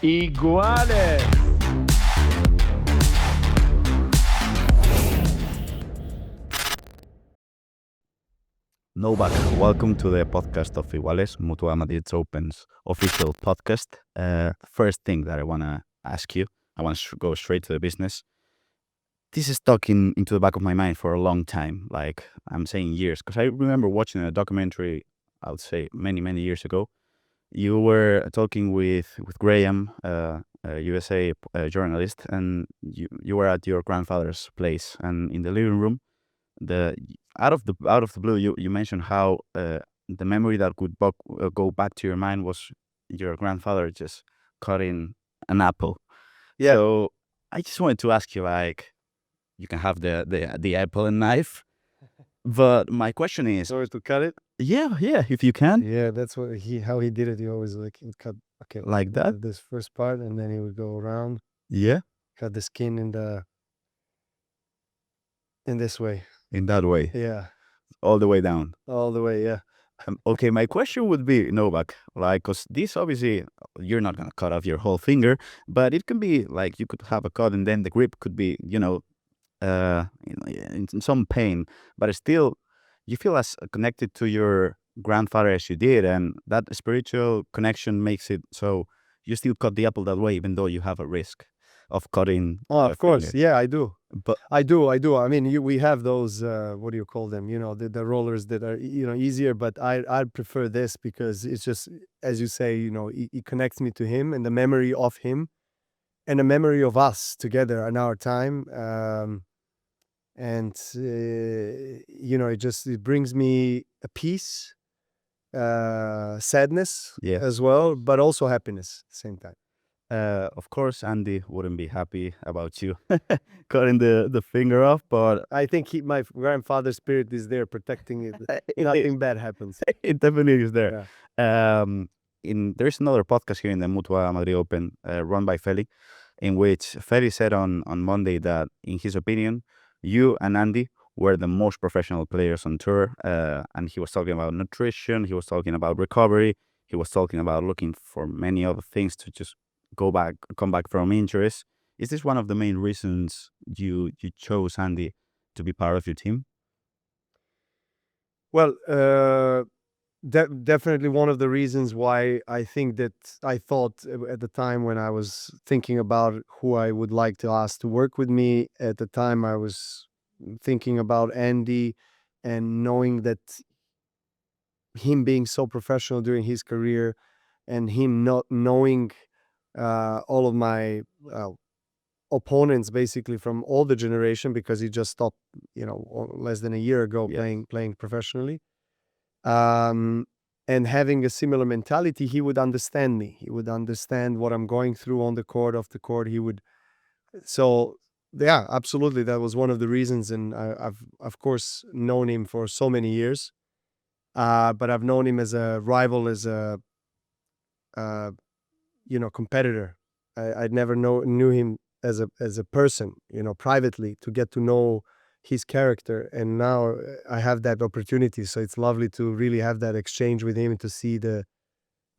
Iguales. Novak, welcome to the podcast of Iguales, MUTUA Madrid Open's official podcast. First thing that I want to ask you, I want to go straight to the business. This is stuck into the back of my mind for a long time, like I'm saying years, because I remember watching a documentary, I would say many years ago. You were talking with Graham, a USA journalist, and you were at your grandfather's place, and in the living room, the out of the blue, you mentioned how the memory that could go back to your mind was your grandfather just cutting an apple. Yeah. So I just wanted to ask you, like, you can have the apple and knife, but my question is, Sorry to cut it. yeah, if you can, Yeah, that's how he did it. He always he'd cut like that, this first part, and then he would go around, yeah, cut the skin in this way. in that way, Yeah, all the way down. all the way. Yeah. Okay, my question would be, Novak, like, because this obviously, you're not going to cut off your whole finger, but it can be like you could have a cut and then the grip could be, in some pain, but still, you feel as connected to your grandfather as you did, and that spiritual connection makes it so you still cut the apple that way, even though you have a risk of cutting. Oh, a of course. finger. Yeah, I do. But I do. I mean, we have those. What do you call them? The rollers that are easier. But I prefer this because it's just, as you say, it connects me to him and the memory of him, and the memory of us together in our time. And it brings me a peace, sadness Yeah. as well, but also happiness at the same time. Of course, Andy wouldn't be happy about you cutting the finger off, but I think my grandfather's spirit is there protecting it. Nothing bad happens. it definitely is there. Yeah. There's another podcast here in the MUTUA Madrid Open, run by Feli, in which Feli said on Monday that, in his opinion, you and Andy were the most professional players on tour, and he was talking about nutrition, he was talking about recovery, he was talking about looking for many other things to just come back from injuries. Is this one of the main reasons you chose Andy to be part of your team? Well, definitely one of the reasons why I think that I thought at the time when I was thinking about who I would like to ask to work with me, at the time I was thinking about Andy, and knowing that him being so professional during his career, and him not knowing all of my opponents basically from all the generation, because he just stopped less than a year ago. Yeah. playing professionally, and having a similar mentality. He would understand me, he would understand what I'm going through on the court, off the court. So yeah, absolutely, that was one of the reasons. And I've of course known him for so many years, but I've known him as a rival, as a competitor. I'd never knew him as a person, privately, to get to know his character. And now I have that opportunity, so it's lovely to really have that exchange with him and to see the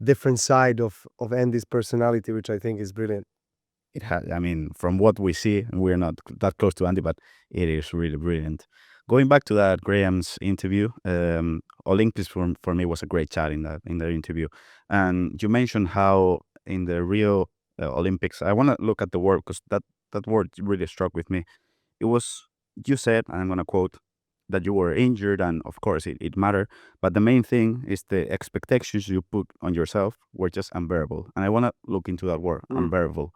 different side of Andy's personality, which I think is brilliant. It has, I mean, from what we see, and we're not that close to Andy, but it is really brilliant. Going back to that Graham's interview, Olympics for me was a great chat in that interview, and you mentioned how in the Rio Olympics, I want to look at the word because that word really struck with me. It was, you said, and I'm gonna quote, that you were injured, and of course it mattered, but the main thing is the expectations you put on yourself were just unbearable, and I want to look into that word, unbearable.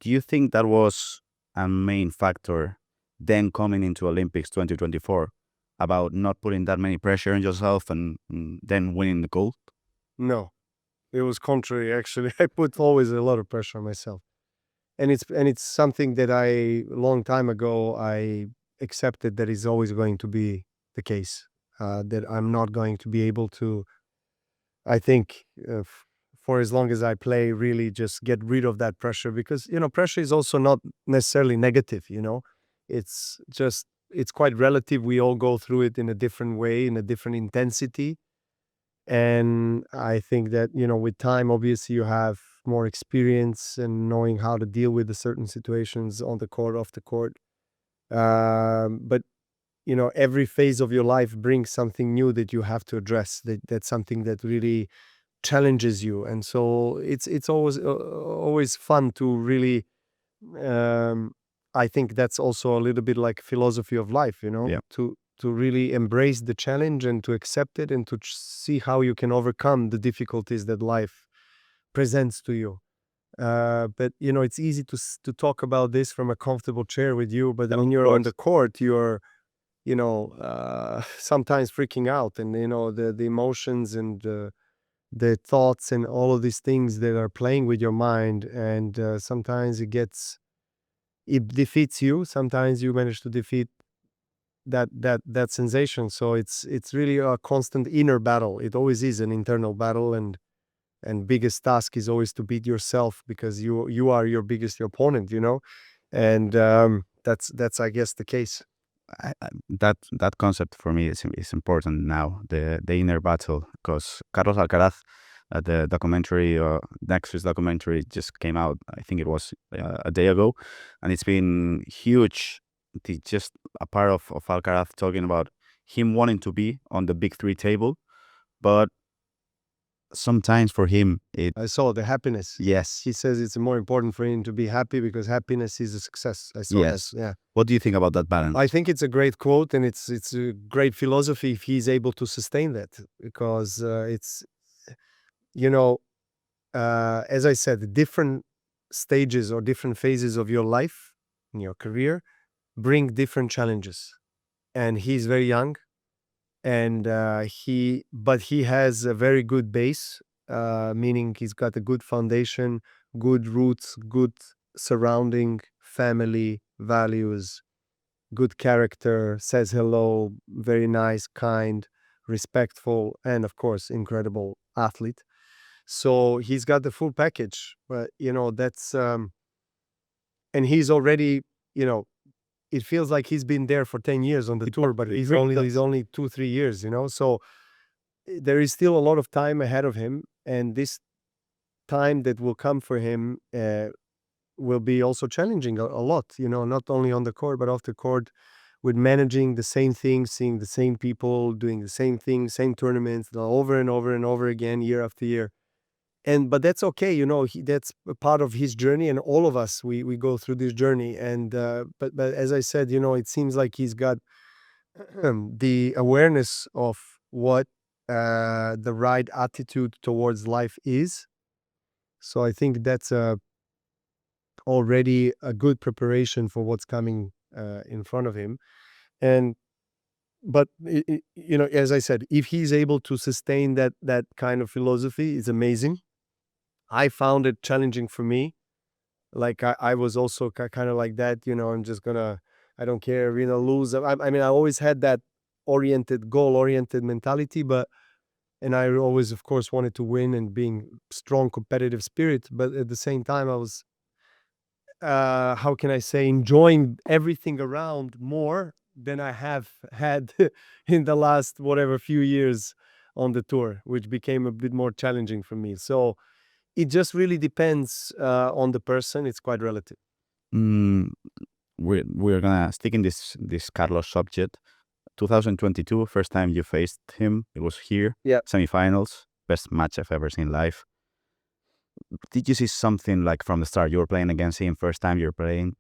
Do you think that was a main factor then coming into Olympics 2024 about not putting that many pressure on yourself and then winning the gold? No, it was contrary, actually. I put always a lot of pressure on myself, and it's something that a long time ago I accepted that is always going to be the case. That I'm not going to be able to, I think, for as long as I play, really just get rid of that pressure, because pressure is also not necessarily negative. It's quite relative. We all go through it in a different way, in a different intensity. And I think that with time, obviously, you have more experience and knowing how to deal with the certain situations on the court, off the court. But every phase of your life brings something new that you have to address. That's something that really challenges you, and so it's always fun to really. I think that's also a little bit like philosophy of life, Yeah. to really embrace the challenge and to accept it and to see how you can overcome the difficulties that life presents to you. But it's easy to talk about this from a comfortable chair with you, but when you're on the court, you're sometimes freaking out, and the emotions and the thoughts and all of these things that are playing with your mind, and sometimes it defeats you. Sometimes you manage to defeat that sensation. So it's really a constant inner battle. It always is an internal battle, and biggest task is always to beat yourself, because you are your biggest opponent, and that's I guess the case. That concept for me is important now. The inner battle, because Carlos Alcaraz, the documentary, Nexus documentary, just came out. I think it was a day ago, and it's been huge. Just a part of Alcaraz talking about him wanting to be on the big three table, but sometimes for him I saw the happiness. yes. He says it's more important for him to be happy because happiness is a success. I saw Yes. that. Yeah. What do you think about that balance? I think it's a great quote, and it's a great philosophy if he's able to sustain that, because it's as I said, different stages or different phases of your life in your career bring different challenges, and he's very young, and but he has a very good base, meaning he's got a good foundation, good roots, good surrounding, family, values, good character, says hello, very nice, kind, respectful, and of course, incredible athlete. So he's got the full package. But that's and he's already, it feels like he's been there for 10 years on the tour, but he's only 2-3 years, so there is still a lot of time ahead of him, and this time that will come for him will be also challenging a lot, not only on the court but off the court, with managing the same thing, seeing the same people, doing the same thing, same tournaments over and over and over again, year after year. But that's okay, that's a part of his journey, and all of us, we go through this journey. And but as I said, it seems like he's got the awareness of what the right attitude towards life is. So I think that's already a good preparation for what's coming in front of him. And but as I said, if he's able to sustain that kind of philosophy, it's amazing. I found it challenging for me. Like I was also kind of like that, I'm just gonna, I don't care, lose. I mean, I always had that goal-oriented mentality, and I always, of course, wanted to win and being strong competitive spirit. But at the same time, I was, how can I say, enjoying everything around more than I have had in the last whatever few years on the tour, which became a bit more challenging for me. So it just really depends on the person. It's quite relative. Mm, we're gonna stick in this Carlos subject. 2022, first time you faced him, it was here. Yeah. Semifinals, best match I've ever seen live. Did you see something like from the start? You were playing against him, first time you're playing.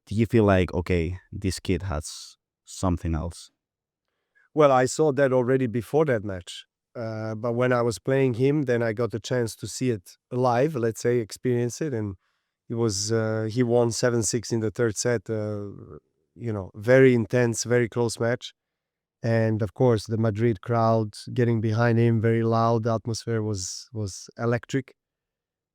Did you feel like, okay, this kid has something else? Well, I saw that already before that match. But when I was playing him, then I got the chance to see it live, let's say, experience it. And it was, he won 7-6 in the third set. Very intense, very close match. And of course, the Madrid crowd getting behind him, very loud. The atmosphere was electric.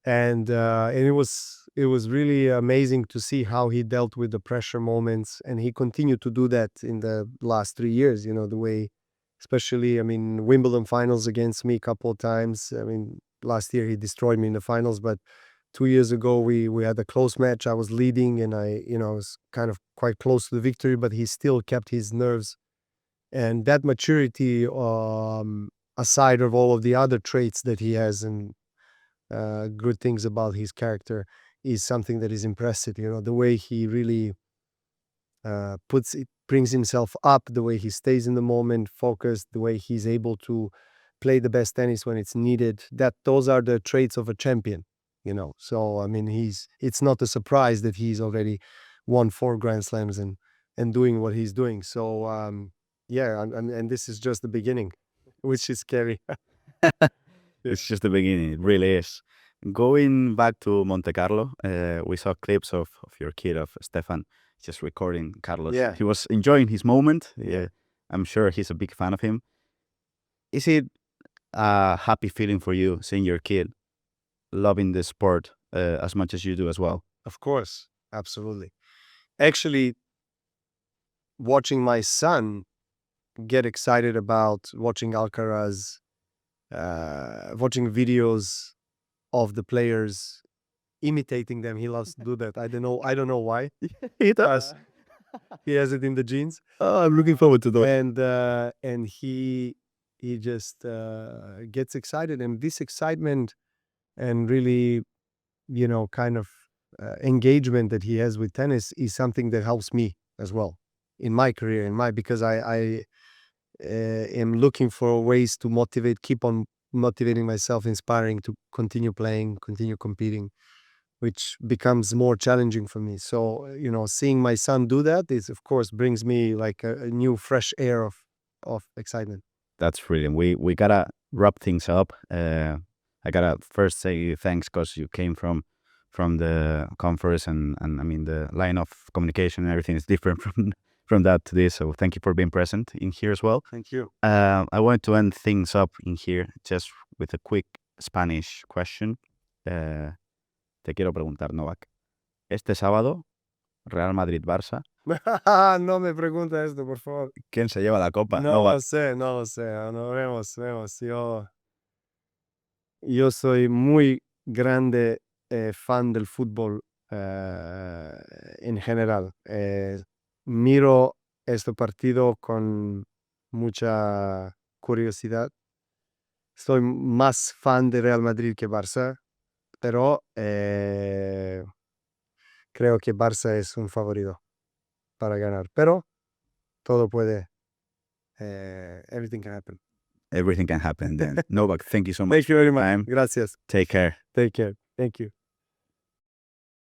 And it was really amazing to see how he dealt with the pressure moments. And he continued to do that in the last 3 years, the way, especially, I mean, Wimbledon finals against me a couple of times. I mean, last year he destroyed me in the finals, but 2 years ago we had a close match. I was leading, and I was kind of quite close to the victory, but he still kept his nerves. And that maturity, aside of all of the other traits that he has, and good things about his character is something that is impressive. You know, the way he really brings himself up, the way he stays in the moment, focused, the way he's able to play the best tennis when it's needed. Those are the traits of a champion, you know. So I mean, it's not a surprise that he's already won 4 Grand Slams and doing what he's doing. So yeah, and this is just the beginning, which is scary. It's just the beginning. It really is. Going back to Monte Carlo, we saw clips of your kid, of Stefan, just recording Carlos. Yeah. He was enjoying his moment. Yeah, I'm sure he's a big fan of him. Is it a happy feeling for you seeing your kid loving the sport as much as you do as well? Of course, absolutely. Actually, watching my son get excited about watching Alcaraz, watching videos of the players, imitating them. He loves to do that. I don't know why. He does. He has it in the genes. Oh, I'm looking forward to that. And he just gets excited, and this excitement and really, you know, kind of engagement that he has with tennis is something that helps me as well in my career, because I am looking for ways to keep on motivating myself, inspiring to continue playing, continue competing, which becomes more challenging for me. So, you know, seeing my son do that is, of course, brings me like a new fresh air of excitement. That's brilliant. We gotta wrap things up. I gotta first say thanks because you came from the conference, and I mean the line of communication and everything is different from that to this. So thank you for being present in here as well. Thank you. I wanted to end things up in here just with a quick Spanish question. Te quiero preguntar, Novak. Este sábado, Real Madrid-Barça. No me pregunta esto, por favor. ¿Quién se lleva la copa? No Novak. lo sé, no lo sé. No, vemos. Yo soy muy grande fan del fútbol en general. Miro este partido con mucha curiosidad. Soy más fan de Real Madrid que Barça, pero creo que Barça es un favorito para ganar. Pero todo puede. Everything can happen. Everything can happen then. Novak, thank you so much. Thank you very much. Time. Gracias. Take care. Take care. Thank you.